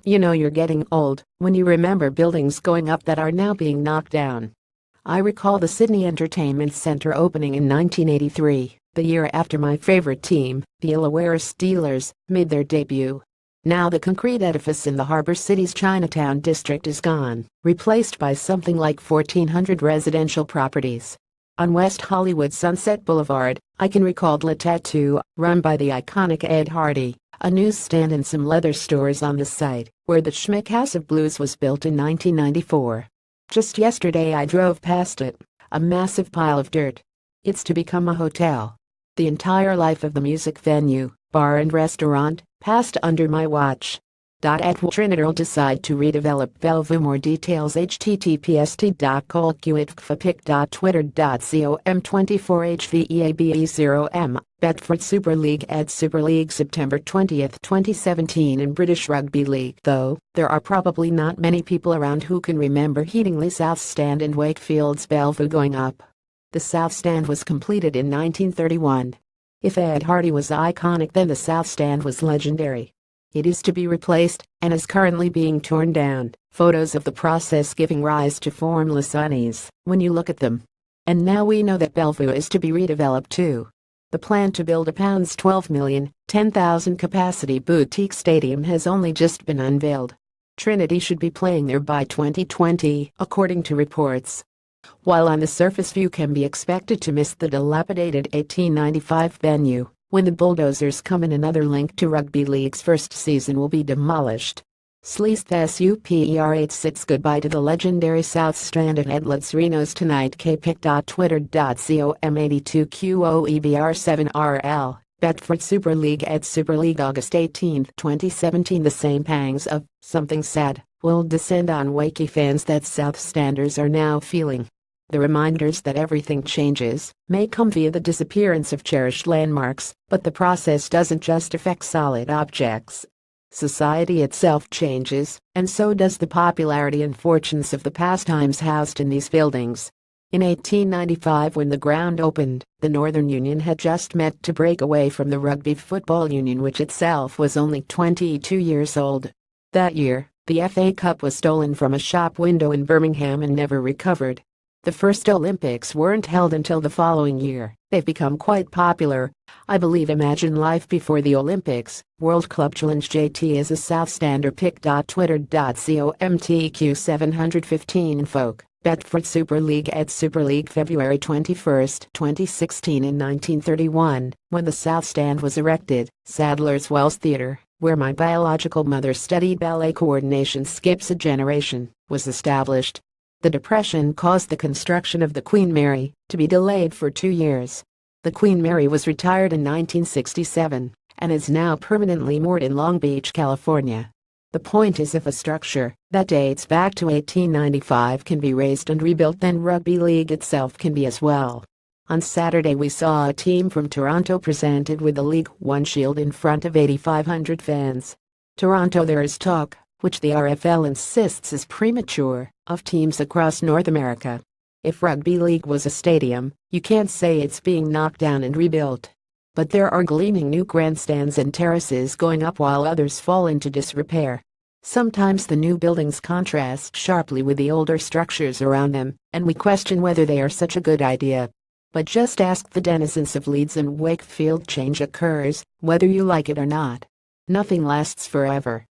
You know you're getting old when you remember buildings going up that are now being knocked down. I recall the Sydney Entertainment Centre opening in 1983, the year after my favorite team, the Illawarra Steelers, made their debut. Now the concrete edifice in the Harbour City's Chinatown district is gone, replaced by something like 1,400 residential properties. On West Hollywood Sunset Boulevard, I can recall Le Tattoo, run by the iconic Ed Hardy, a newsstand and some leather stores on the site, where the Schmick House of Blues was built in 1994. Just yesterday I drove past it, a massive pile of dirt. It's to become a hotel. The entire life of the music venue, bar and restaurant, passed under my watch. At will Trinidad decide to redevelop Bellevue. More details https://colquittfpic.twitter.com/24HVEABE0M Bedford Super League Ed Super League September 20, 2017 in British Rugby League. Though, there are probably not many people around who can remember Headingley South Stand and Wakefield's Bellevue going up. The South Stand was completed in 1931. If Ed Hardy was iconic, then the South Stand was legendary. It is to be replaced and is currently being torn down. Photos of the process giving rise to formless unease when you look at them. And now we know that Bellevue is to be redeveloped too. The plan to build a £12 million, 10,000 capacity boutique stadium has only just been unveiled. Trinity should be playing there by 2020, according to reports. While on the surface few can be expected to miss the dilapidated 1895 venue, when the bulldozers come in, another link to Rugby League's first season will be demolished. Sleath Super sits goodbye to the legendary South Stand and Edlets Renos tonight. kpic.twitter.com/82QOEBR7RL Bedford Super League Ed Super League August 18, 2017. The same pangs of something sad will descend on Wakey fans that South Standers are now feeling. The reminders that everything changes may come via the disappearance of cherished landmarks, but the process doesn't just affect solid objects. Society itself changes, and so does the popularity and fortunes of the pastimes housed in these buildings. In 1895, when the ground opened, the Northern Union had just met to break away from the Rugby Football Union, which itself was only 22 years old. That year, the FA Cup was stolen from a shop window in Birmingham and never recovered. The first Olympics weren't held until the following year. They've become quite popular. I believe Imagine Life before the Olympics. World Club Challenge JT is a South Stander. pic.twitter.com/TQ715 Folk. Bedford Super League Ed Super League February 21, 2016. In 1931, when the South Stand was erected, Sadler's Wells Theatre, where my biological mother studied ballet coordination skips a generation, was established. The Depression caused the construction of the Queen Mary to be delayed for 2 years. The Queen Mary was retired in 1967 and is now permanently moored in Long Beach, California. The point is, if a structure that dates back to 1895 can be raised and rebuilt, then Rugby League itself can be as well. On Saturday we saw a team from Toronto presented with the League One Shield in front of 8,500 fans. Toronto, there is talk, which the RFL insists is premature, of teams across North America. If Rugby League was a stadium, you can't say it's being knocked down and rebuilt. But there are gleaming new grandstands and terraces going up while others fall into disrepair. Sometimes the new buildings contrast sharply with the older structures around them, and we question whether they are such a good idea. But just ask the denizens of Leeds and Wakefield. Change occurs, whether you like it or not. Nothing lasts forever.